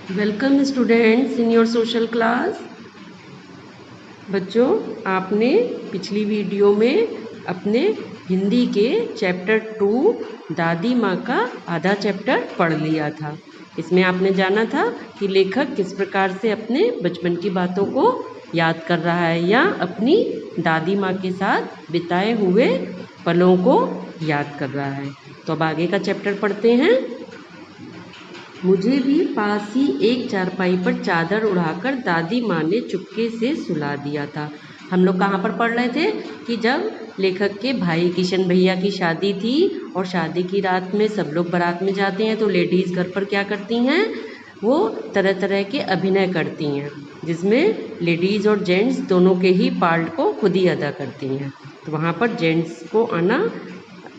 Welcome students in your social class. बच्चों, आपने पिछली वीडियो में अपने हिंदी के चैप्टर 2 दादी माँ का आधा चैप्टर पढ़ लिया था। इसमें आपने जाना था कि लेखक किस प्रकार से अपने बचपन की बातों को याद कर रहा है या अपनी दादी माँ के साथ बिताए हुए पलों को याद कर रहा है। तो अब आगे का चैप्टर पढ़ते हैं। मुझे भी पास ही एक चारपाई पर चादर उड़ाकर दादी माँ ने चुपके से सुला दिया था। हम लोग कहाँ पर पढ़ रहे थे कि जब लेखक के भाई किशन भैया की शादी थी और शादी की रात में सब लोग बारात में जाते हैं तो लेडीज़ घर पर क्या करती हैं, वो तरह तरह के अभिनय करती हैं जिसमें लेडीज़ और जेंट्स दोनों के ही पार्ट को खुद ही अदा करती हैं। तो वहाँ पर जेंट्स को आना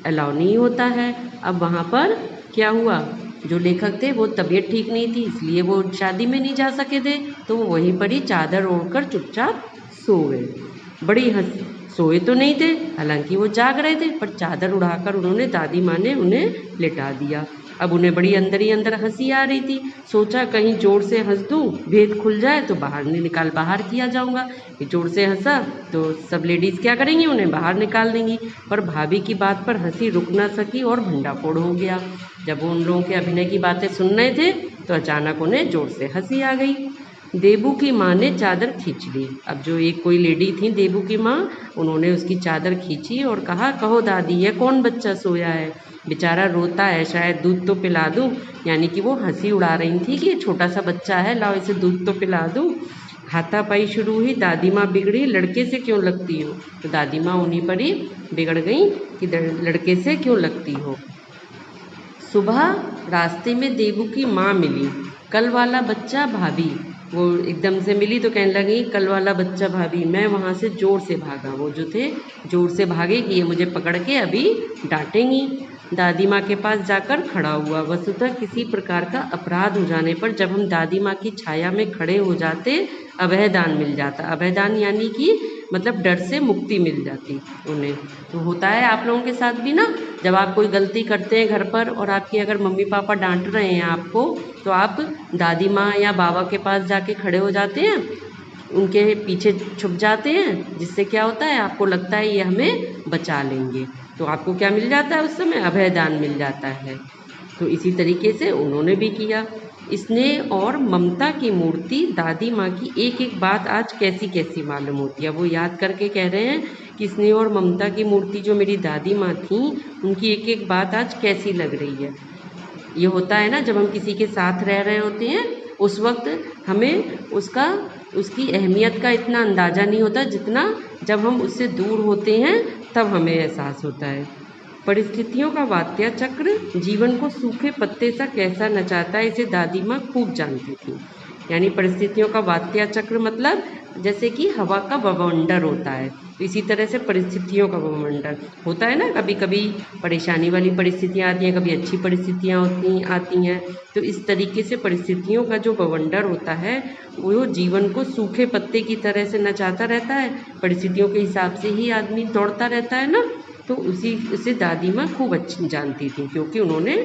अलाउ नहीं होता है। अब वहाँ पर क्या हुआ, जो लेखक थे वो तबीयत ठीक नहीं थी इसलिए वो शादी में नहीं जा सके थे, तो वो वहीं पर ही चादर ओढ़कर चुपचाप सो गए। बड़ी सोए तो नहीं थे, हालांकि वो जाग रहे थे, पर चादर उड़ाकर उन्होंने दादी माँ ने उन्हें लिटा दिया। अब उन्हें बड़ी अंदर ही अंदर हंसी आ रही थी। सोचा कहीं जोर से हंस दूं, भेद खुल जाए तो बाहर किया जाऊंगा। कि जोर से हंसा तो सब लेडीज़ क्या करेंगी, उन्हें बाहर निकाल देंगी। पर भाभी की बात पर हंसी रुक ना सकी और भंडाफोड़ हो गया। जब वो उन लोगों के अभिनय की बातें सुन रहे थे तो अचानक उन्हें जोर से हंसी आ गई। देबू की माँ ने चादर खींच ली। अब जो एक कोई लेडी थी देबू की माँ, उन्होंने उसकी चादर खींची और कहा, कहो दादी ये कौन बच्चा सोया है, बेचारा रोता है, शायद दूध तो पिला दूँ। यानी कि वो हंसी उड़ा रही थी कि ये छोटा सा बच्चा है, लाओ इसे दूध तो पिला दूँ। हाथापाई शुरू हुई, दादी माँ बिगड़ी, लड़के से क्यों लगती हो। तो दादी माँ उन्हीं पर ही बिगड़ गई कि लड़के से क्यों लगती हो। सुबह रास्ते में देबू की माँ मिली, कल वाला बच्चा भाभी। वो एकदम से मिली तो कहने लगी, कल वाला बच्चा भाभी। मैं वहाँ से ज़ोर से भागा, वो जो थे ज़ोर से भागे कि ये मुझे पकड़ के अभी डांटेंगी। दादी माँ के पास जाकर खड़ा हुआ। वस्तुतः किसी प्रकार का अपराध हो जाने पर जब हम दादी माँ की छाया में खड़े हो जाते, अभयदान मिल जाता। अभयदान यानी कि मतलब डर से मुक्ति मिल जाती उन्हें। तो होता है आप लोगों के साथ भी ना, जब आप कोई गलती करते हैं घर पर और आपकी अगर मम्मी पापा डांट रहे हैं आपको, तो आप दादी माँ या बाबा के पास जाके खड़े हो जाते हैं, उनके पीछे छुप जाते हैं, जिससे क्या होता है आपको लगता है ये हमें बचा लेंगे। तो आपको क्या मिल जाता है उस समय, अभयदान मिल जाता है। तो इसी तरीके से उन्होंने भी किया। स्नेह और ममता की मूर्ति दादी माँ की एक एक बात आज कैसी कैसी मालूम होती है। वो याद करके कह रहे हैं कि स्नेह और ममता की मूर्ति जो मेरी दादी माँ थी, उनकी एक एक बात आज कैसी लग रही है। ये होता है ना, जब हम किसी के साथ रह रहे होते हैं उस वक्त हमें उसकी अहमियत का इतना अंदाज़ा नहीं होता जितना जब हम उससे दूर होते हैं तब हमें एहसास होता है। परिस्थितियों का वात्या चक्र जीवन को सूखे पत्ते सा कैसा नचाता है, इसे दादी माँ खूब जानती थी। यानी परिस्थितियों का वात्या चक्र मतलब जैसे कि हवा का बवंडर होता है, तो इसी तरह से परिस्थितियों का बवंडर होता है ना। कभी कभी परेशानी वाली परिस्थितियाँ आती हैं, कभी अच्छी परिस्थितियाँ आती हैं। तो इस तरीके से परिस्थितियों का जो बवंडर होता है वो जीवन को सूखे पत्ते की तरह से नचाता रहता है। परिस्थितियों के हिसाब से ही आदमी दौड़ता रहता है ना। तो उसे दादी माँ खूब अच्छी जानती थी, क्योंकि उन्होंने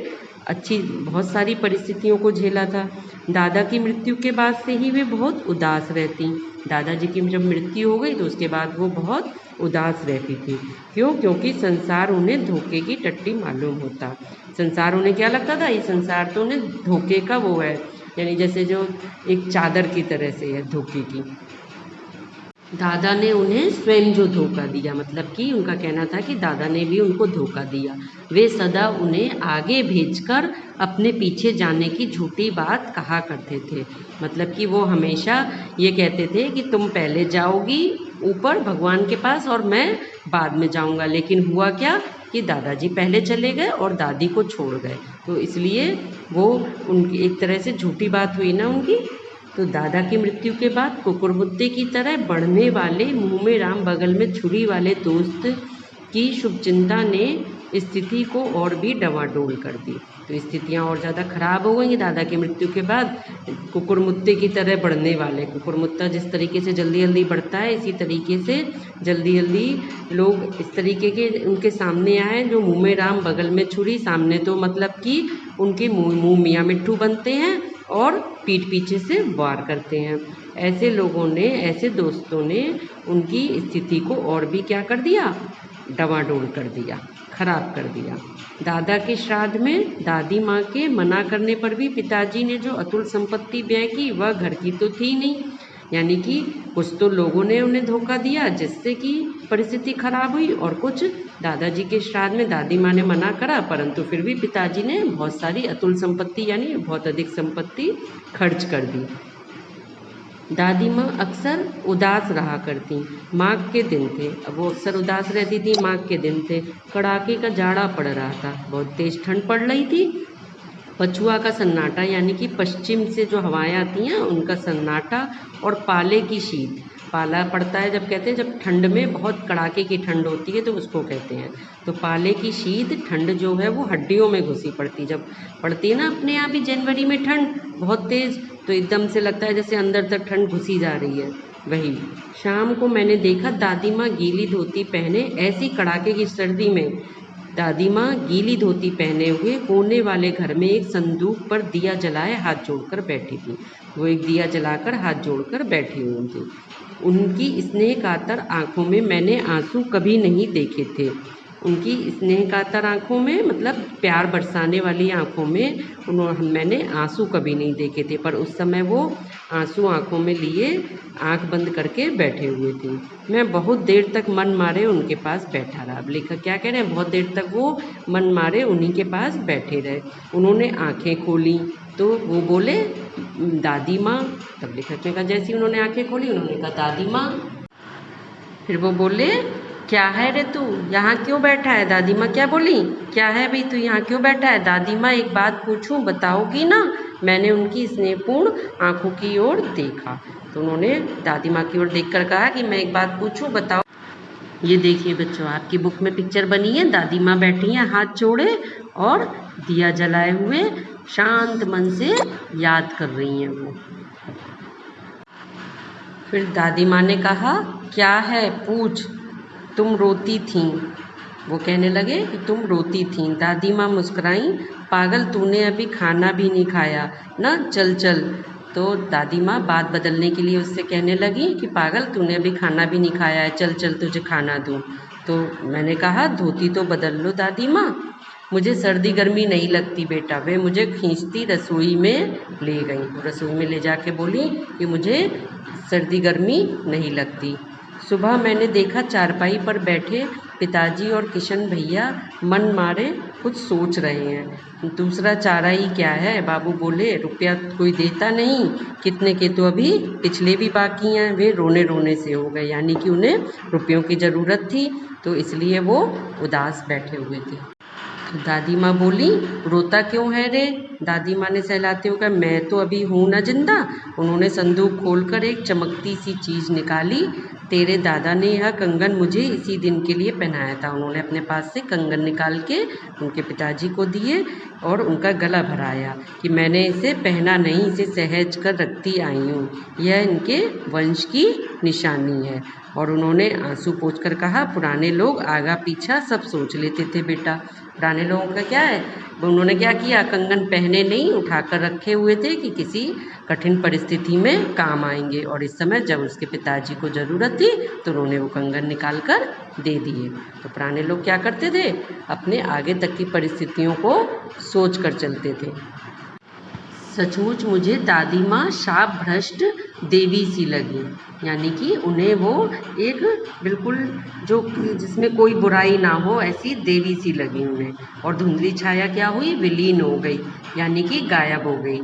बहुत सारी परिस्थितियों को झेला था। दादा की मृत्यु के बाद से ही वे बहुत उदास रहती। दादाजी की जब मृत्यु हो गई तो उसके बाद वो बहुत उदास रहती थी। क्यों? क्योंकि संसार उन्हें धोखे की टट्टी मालूम होता। संसार उन्हें क्या लगता था, ये संसार तो उन्हें धोखे का वो है, यानी जैसे जो एक चादर की तरह से है धोखे की। दादा ने उन्हें स्वयं जो धोखा दिया, मतलब कि उनका कहना था कि दादा ने भी उनको धोखा दिया। वे सदा उन्हें आगे भेजकर अपने पीछे जाने की झूठी बात कहा करते थे। मतलब कि वो हमेशा ये कहते थे कि तुम पहले जाओगी ऊपर भगवान के पास और मैं बाद में जाऊंगा। लेकिन हुआ क्या कि दादाजी पहले चले गए और दादी को छोड़ गए। तो इसलिए वो उनकी एक तरह से झूठी बात हुई ना उनकी। तो दादा की मृत्यु के बाद कुकुरमुत्ते की तरह बढ़ने वाले मुंह में राम बगल में छुरी वाले दोस्त की शुभचिंता ने स्थिति को और भी डवाडोल कर दी। तो स्थितियां और ज़्यादा खराब हो गई दादा की मृत्यु के बाद। कुकुरमुत्ते की तरह बढ़ने वाले, कुकुरमुत्ता जिस तरीके से जल्दी जल्दी बढ़ता है, इसी तरीके से जल्दी जल्दी लोग इस तरीके के उनके सामने आए जो मुंह में राम बगल में छुरी। सामने तो मतलब कि उनके मुंह मियाँ मिट्ठू बनते हैं और पीठ पीछे से वार करते हैं। ऐसे लोगों ने, ऐसे दोस्तों ने उनकी स्थिति को और भी क्या कर दिया, डवाडोल कर दिया, खराब कर दिया। दादा के श्राद्ध में दादी माँ के मना करने पर भी पिताजी ने जो अतुल संपत्ति व्यय की वह घर की तो थी नहीं, यानी कि कुछ तो लोगों ने उन्हें धोखा दिया जिससे कि परिस्थिति खराब हुई, और कुछ दादाजी के श्राद्ध में दादी माँ ने मना करा परंतु फिर भी पिताजी ने बहुत सारी अतुल संपत्ति यानी बहुत अधिक संपत्ति खर्च कर दी। दादी माँ अक्सर उदास रहा करती। माघ के दिन थे, अब वो अक्सर उदास रहती थी। माघ के दिन थे, कड़ाके का जाड़ा पड़ रहा था, बहुत तेज ठंड पड़ रही थी। पछुआ का सन्नाटा यानी कि पश्चिम से जो हवाएं आती हैं उनका सन्नाटा, और पाले की शीत, पाला पड़ता है जब कहते हैं जब ठंड में बहुत कड़ाके की ठंड होती है तो उसको कहते हैं। तो पाले की शीत ठंड जो है वो हड्डियों में घुसी पड़ती, जब पड़ती है ना अपने आप ही जनवरी में ठंड बहुत तेज़, तो एकदम से लगता है जैसे अंदर तक ठंड घुसी जा रही है। वही शाम को मैंने देखा दादी माँ गीली धोती पहने, ऐसी कड़ाके की सर्दी में दादी माँ गीली धोती पहने हुए कोने वाले घर में एक संदूक पर दिया जलाए हाथ जोड़कर बैठी थी। वो एक दिया जलाकर हाथ जोड़कर बैठी हुई थी। उनकी स्नेह कातर आंखों में मैंने आंसू कभी नहीं देखे थे। उनकी स्नेह कातर आंखों में मतलब प्यार बरसाने वाली आंखों में मैंने आंसू कभी नहीं देखे थे, पर उस समय वो आंसू आंखों में लिए आंख बंद करके बैठे हुए थे। मैं बहुत देर तक मन मारे उनके पास बैठा रहा। अब लेखक क्या कह रहे हैं, बहुत देर तक वो मन मारे उन्हीं के पास बैठे रहे। उन्होंने आंखें खोली तो वो बोले दादी माँ। तब लेखक ने कहा, जैसी उन्होंने आंखें खोली उन्होंने कहा दादी माँ। फिर वो बोले क्या है रे तू यहाँ क्यों बैठा है। दादी माँ क्या बोली, क्या है भाई तू यहाँ क्यों बैठा है। दादी माँ एक बात पूछूं बताओगी ना। मैंने उनकी स्नेहपूर्ण आंखों की ओर देखा तो उन्होंने दादी माँ की ओर देखकर कहा कि मैं एक बात पूछूं बताओ। ये देखिए बच्चों, आपकी बुक में पिक्चर बनी है, दादी माँ बैठी हैं हाथ जोड़े और दिया जलाए हुए शांत मन से याद कर रही हैं वो। फिर दादी माँ ने कहा क्या है पूछ, तुम रोती थीं। वो कहने लगे कि तुम रोती थीं। दादी माँ मुस्कुराई, पागल तूने अभी खाना भी नहीं खाया ना, चल चल। तो दादी माँ बात बदलने के लिए उससे कहने लगी कि पागल तूने अभी खाना भी नहीं खाया है, चल चल तुझे खाना दूँ। तो मैंने कहा धोती तो बदल लो दादी माँ, मुझे सर्दी गर्मी नहीं लगती बेटा। वे मुझे खींचती रसोई में ले गई, रसोई में ले जाके बोली कि मुझे सर्दी गर्मी नहीं लगती। सुबह मैंने देखा चारपाई पर बैठे पिताजी और किशन भैया मन मारे कुछ सोच रहे हैं। दूसरा चारा ही क्या है, बाबू बोले रुपया कोई देता नहीं, कितने के तो अभी पिछले भी बाकी हैं। वे रोने रोने से हो गए, यानी कि उन्हें रुपयों की ज़रूरत थी तो इसलिए वो उदास बैठे हुए थे। तो दादी माँ बोली रोता क्यों है रे। दादी माँ ने सहलाते हुए कहा मैं तो अभी हूँ ना जिंदा। उन्होंने संदूक खोलकर एक चमकती सी चीज़ निकाली। तेरे दादा ने यह कंगन मुझे इसी दिन के लिए पहनाया था। उन्होंने अपने पास से कंगन निकाल के उनके पिताजी को दिए और उनका गला भराया कि मैंने इसे पहना नहीं, इसे सहेज कर रखती आई हूँ, यह इनके वंश की निशानी है। और उन्होंने आंसू पोंछकर कहा पुराने लोग आगा पीछा सब सोच लेते थे बेटा। पुराने लोगों का क्या है, उन्होंने क्या किया, कंगन पहने नहीं उठाकर रखे हुए थे कि किसी कठिन परिस्थिति में काम आएंगे, और इस समय जब उसके पिताजी को ज़रूरत थी तो उन्होंने वो कंगन निकाल कर दे दिए। तो पुराने लोग क्या करते थे, अपने आगे तक की परिस्थितियों को सोच कर चलते थे। सचमुच मुझे दादी माँ शाप भ्रष्ट देवी सी लगी, यानी कि उन्हें वो एक बिल्कुल जो जिसमें कोई बुराई ना हो ऐसी देवी सी लगी उन्हें। और धुंधली छाया क्या हुई, विलीन हो गई, यानी कि गायब हो गई।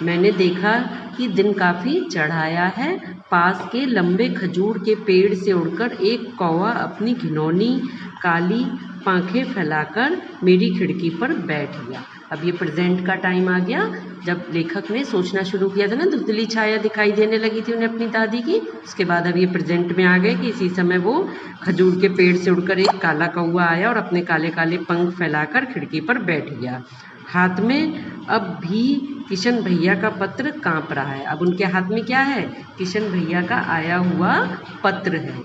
मैंने देखा कि दिन काफ़ी चढ़ाया है। पास के लंबे खजूर के पेड़ से उड़कर एक कौवा अपनी घिनौनी काली पांखें फैलाकर मेरी खिड़की पर बैठ गया। अब ये प्रेजेंट का टाइम आ गया जब लेखक ने सोचना शुरू किया था ना, धुंधली छाया दिखाई देने लगी थी उन्हें अपनी दादी की। उसके बाद अब ये प्रेजेंट में आ गए कि इसी समय वो खजूर के पेड़ से उड़कर एक काला कौवा आया और अपने काले काले पंख फैलाकर खिड़की पर बैठ गया। हाथ में अब भी किशन भैया का पत्र कांप रहा है। अब उनके हाथ में क्या है, किशन भैया का आया हुआ पत्र है।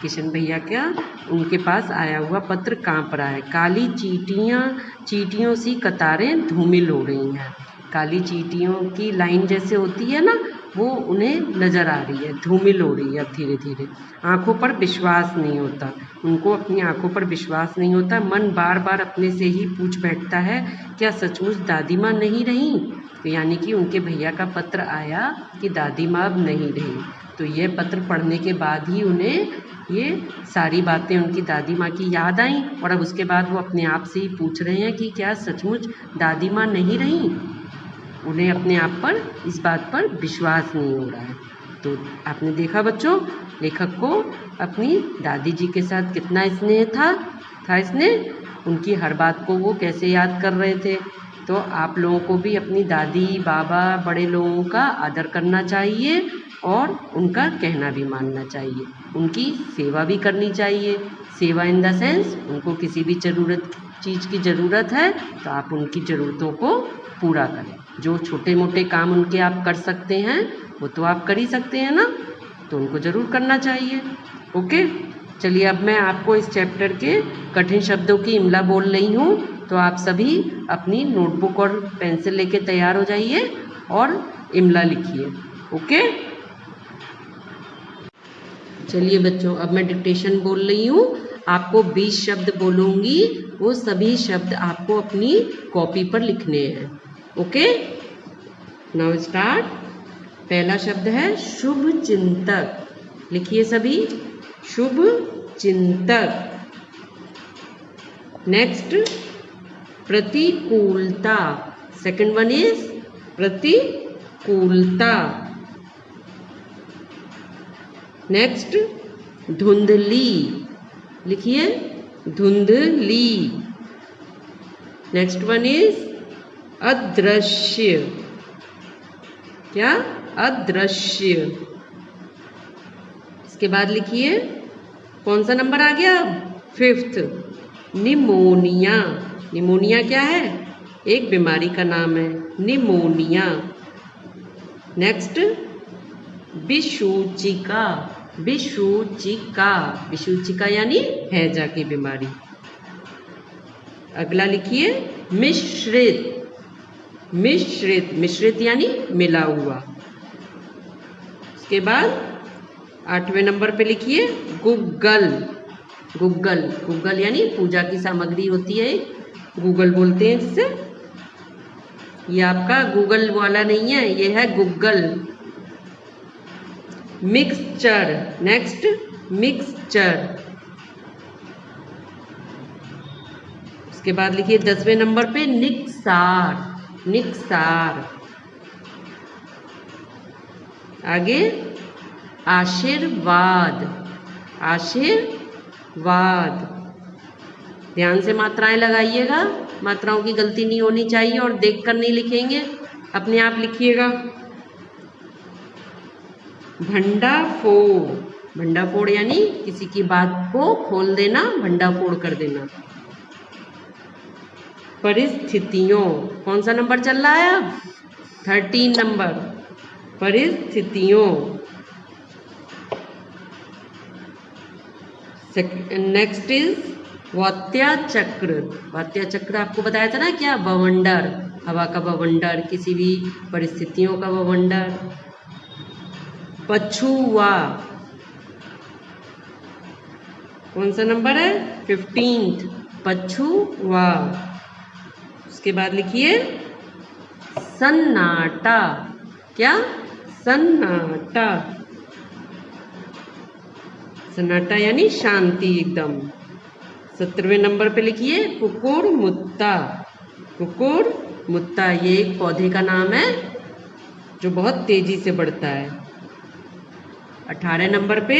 किशन भैया का उनके पास आया हुआ पत्र कहाँ पर आया। काली चींटियों सी कतारें धूमिल हो रही हैं। काली चींटियों की लाइन जैसे होती है ना, वो उन्हें नज़र आ रही है, धूमिल हो रही है अब धीरे धीरे। आँखों पर विश्वास नहीं होता, उनको अपनी आँखों पर विश्वास नहीं होता। मन बार बार अपने से ही पूछ बैठता है, क्या सचमुच दादी माँ नहीं रही। तो यानी कि उनके भैया का पत्र आया कि दादी माँ अब नहीं रही। तो ये पत्र पढ़ने के बाद ही उन्हें ये सारी बातें उनकी दादी माँ की याद आई, और अब उसके बाद वो अपने आप से ही पूछ रहे हैं कि क्या सचमुच दादी माँ नहीं रही। उन्हें अपने आप पर इस बात पर विश्वास नहीं हो रहा है। तो आपने देखा बच्चों, लेखक को अपनी दादी जी के साथ कितना स्नेह था स्नेह। उनकी हर बात को वो कैसे याद कर रहे थे। तो आप लोगों को भी अपनी दादी बाबा बड़े लोगों का आदर करना चाहिए और उनका कहना भी मानना चाहिए। उनकी सेवा भी करनी चाहिए। सेवा इन द सेंस, उनको किसी भी चीज़ की ज़रूरत है तो आप उनकी ज़रूरतों को पूरा करें। जो छोटे मोटे काम उनके आप कर सकते हैं वो तो आप कर ही सकते हैं ना, तो उनको ज़रूर करना चाहिए। ओके, चलिए अब मैं आपको इस चैप्टर के कठिन शब्दों की इमला बोल रही हूँ, तो आप सभी अपनी नोटबुक और पेंसिल लेके तैयार हो जाइए और इमला लिखिए। ओके, चलिए बच्चों, अब मैं डिक्टेशन बोल रही हूँ। आपको 20 शब्द बोलूँगी, वो सभी शब्द आपको अपनी कॉपी पर लिखने हैं। Okay, now start. पहला शब्द है शुभ चिंतक। लिखिए सभी, शुभ चिंतक। नेक्स्ट, प्रतिकूलता। सेकंड वन इज प्रतिकूलता। नेक्स्ट, धुंधली। लिखिए, धुंधली। नेक्स्ट वन इज अदृश्य। क्या? अदृश्य। इसके बाद लिखिए, कौन सा नंबर आ गया? 5th, pneumonia. निमोनिया क्या है? एक बीमारी का नाम है, निमोनिया। नेक्स्ट, विसूचिका। विसूचिका, विसूचिका यानी हैजा की बीमारी। अगला लिखिए, मिश्रित। मिश्रित, मिश्रित यानी मिला हुआ। उसके बाद 8वें नंबर पे लिखिए, गुग्गल। गुग्गल, गुग्गल यानी पूजा की सामग्री होती है, गूगल बोलते हैं जिसे। ये आपका गूगल वाला नहीं है, ये है गुग्गल। मिक्सचर। Next, mixture. उसके बाद लिखिए 10वें नंबर पे निक्सार। निक्सार। आगे आशीर्वाद। आशीर्वाद। ध्यान से मात्राएं लगाइएगा, मात्राओं की गलती नहीं होनी चाहिए और देखकर नहीं लिखेंगे, अपने आप लिखिएगा। भंडाफोड़। भंडाफोड़ यानी किसी की बात को खोल देना, भंडाफोड़ कर देना। परिस्थितियों। कौन सा नंबर चल रहा है अब? 13 नंबर, परिस्थितियों। नेक्स्ट इज वात्या चक्र। वात्या चक्र आपको बताया था ना, क्या? बवंडर, हवा का बवंडर, किसी भी परिस्थितियों का बवंडर। पछुआ। कौन सा नंबर है? 15th, पछुआ। उसके बाद लिखिए सन्नाटा। क्या? सन्नाटा। सन्नाटा यानी शांति एकदम। 17वें नंबर पे लिखिए कुकुरमुत्ता। कुकुरमुत्ता ये एक पौधे का नाम है जो बहुत तेजी से बढ़ता है। 18 नंबर पे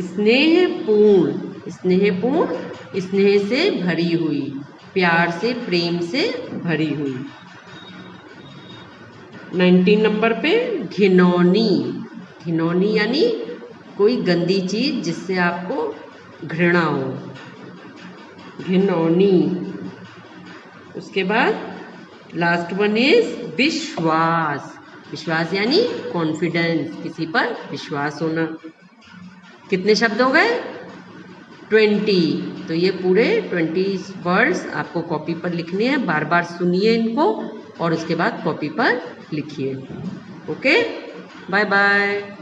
स्नेहपूर्ण। स्नेहपूर्ण, स्नेह से भरी हुई, प्यार से, प्रेम से भरी हुई। 19 नंबर पे घिनौनी। घिनौनी यानी कोई गंदी चीज जिससे आपको घृणा हो, घिनौनी। उसके बाद लास्ट वन इज विश्वास। विश्वास यानी कॉन्फिडेंस, किसी पर विश्वास होना। कितने शब्द हो गए? 20। तो ये पूरे 20 वर्ड्स आपको कॉपी पर लिखने हैं। बार बार सुनिए इनको और उसके बाद कॉपी पर लिखिए। Okay, bye bye.